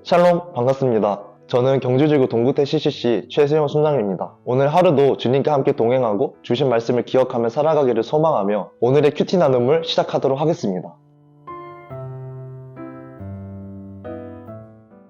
샬롬, 반갑습니다. 저는 경주지구 동구태 CCC 최수영 순장입니다. 오늘 하루도 주님과 함께 동행하고 주신 말씀을 기억하며 살아가기를 소망하며 오늘의 큐티 나눔을 시작하도록 하겠습니다.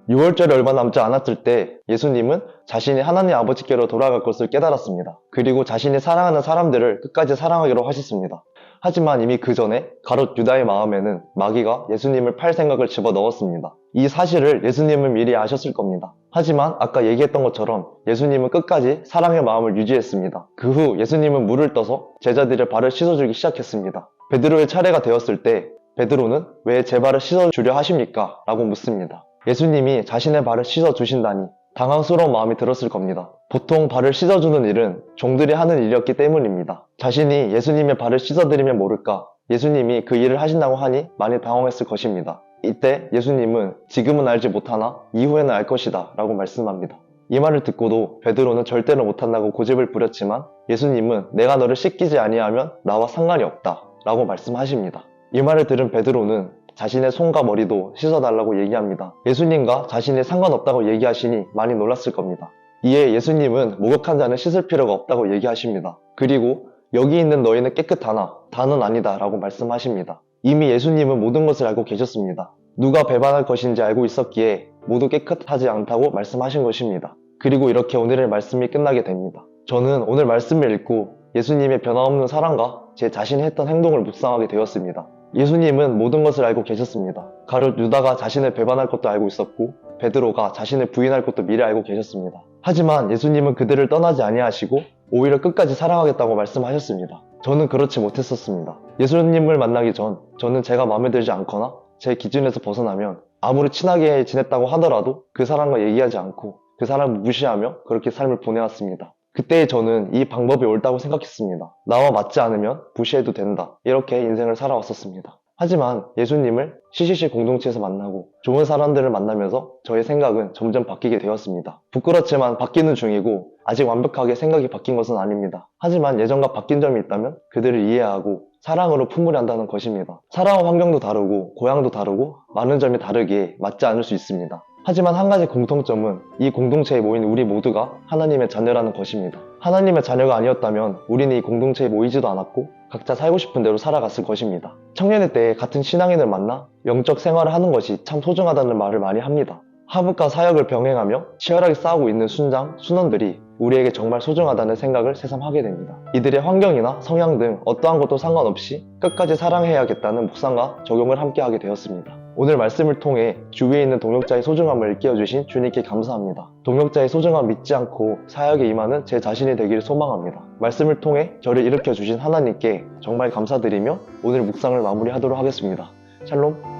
6월절이 얼마 남지 않았을 때 예수님은 자신이 하나님 아버지께로 돌아갈 것을 깨달았습니다. 그리고 자신이 사랑하는 사람들을 끝까지 사랑하기로 하셨습니다. 하지만 이미 그 전에 가롯 유다의 마음에는 마귀가 예수님을 팔 생각을 집어넣었습니다. 이 사실을 예수님은 미리 아셨을 겁니다. 하지만 아까 얘기했던 것처럼 예수님은 끝까지 사랑의 마음을 유지했습니다. 그 후 예수님은 물을 떠서 제자들의 발을 씻어주기 시작했습니다. 베드로의 차례가 되었을 때 베드로는 왜 제 발을 씻어주려 하십니까? 라고 묻습니다. 예수님이 자신의 발을 씻어주신다니 당황스러운 마음이 들었을 겁니다. 보통 발을 씻어주는 일은 종들이 하는 일이었기 때문입니다. 자신이 예수님의 발을 씻어드리면 모를까 예수님이 그 일을 하신다고 하니 많이 당황했을 것입니다. 이때 예수님은 지금은 알지 못하나 이후에는 알 것이다 라고 말씀합니다. 이 말을 듣고도 베드로는 절대로 못한다고 고집을 부렸지만 예수님은 내가 너를 씻기지 아니하면 나와 상관이 없다 라고 말씀하십니다. 이 말을 들은 베드로는 자신의 손과 머리도 씻어달라고 얘기합니다. 예수님과 자신이 상관없다고 얘기하시니 많이 놀랐을 겁니다. 이에 예수님은 목욕한 자는 씻을 필요가 없다고 얘기하십니다. 그리고 여기 있는 너희는 깨끗하나 다는 아니다 라고 말씀하십니다. 이미 예수님은 모든 것을 알고 계셨습니다. 누가 배반할 것인지 알고 있었기에 모두 깨끗하지 않다고 말씀하신 것입니다. 그리고 이렇게 오늘의 말씀이 끝나게 됩니다. 저는 오늘 말씀을 읽고 예수님의 변함없는 사랑과 제 자신이 했던 행동을 묵상하게 되었습니다. 예수님은 모든 것을 알고 계셨습니다. 가룟 유다가 자신을 배반할 것도 알고 있었고 베드로가 자신을 부인할 것도 미리 알고 계셨습니다. 하지만 예수님은 그들을 떠나지 아니하시고 오히려 끝까지 사랑하겠다고 말씀하셨습니다. 저는 그렇지 못했었습니다. 예수님을 만나기 전 저는 제가 마음에 들지 않거나 제 기준에서 벗어나면 아무리 친하게 지냈다고 하더라도 그 사람과 얘기하지 않고 그 사람을 무시하며 그렇게 삶을 보내왔습니다. 그때의 저는 이 방법이 옳다고 생각했습니다. 나와 맞지 않으면 무시해도 된다. 이렇게 인생을 살아왔었습니다. 하지만 예수님을 CCC 공동체에서 만나고 좋은 사람들을 만나면서 저의 생각은 점점 바뀌게 되었습니다. 부끄럽지만 바뀌는 중이고 아직 완벽하게 생각이 바뀐 것은 아닙니다. 하지만 예전과 바뀐 점이 있다면 그들을 이해하고 사랑으로 품으려 한다는 것입니다. 살아온 환경도 다르고 고향도 다르고 많은 점이 다르기에 맞지 않을 수 있습니다. 하지만 한 가지 공통점은 이 공동체에 모인 우리 모두가 하나님의 자녀라는 것입니다. 하나님의 자녀가 아니었다면 우리는 이 공동체에 모이지도 않았고 각자 살고 싶은 대로 살아갔을 것입니다. 청년의 때에 같은 신앙인을 만나 영적 생활을 하는 것이 참 소중하다는 말을 많이 합니다. 하부과 사역을 병행하며 치열하게 싸우고 있는 순장, 순원들이 우리에게 정말 소중하다는 생각을 새삼하게 됩니다. 이들의 환경이나 성향 등 어떠한 것도 상관없이 끝까지 사랑해야겠다는 묵상과 적용을 함께 하게 되었습니다. 오늘 말씀을 통해 주위에 있는 동역자의 소중함을 일깨워주신 주님께 감사합니다. 동역자의 소중함 믿지 않고 사역에 임하는 제 자신이 되기를 소망합니다. 말씀을 통해 저를 일으켜주신 하나님께 정말 감사드리며 오늘 묵상을 마무리하도록 하겠습니다. 샬롬.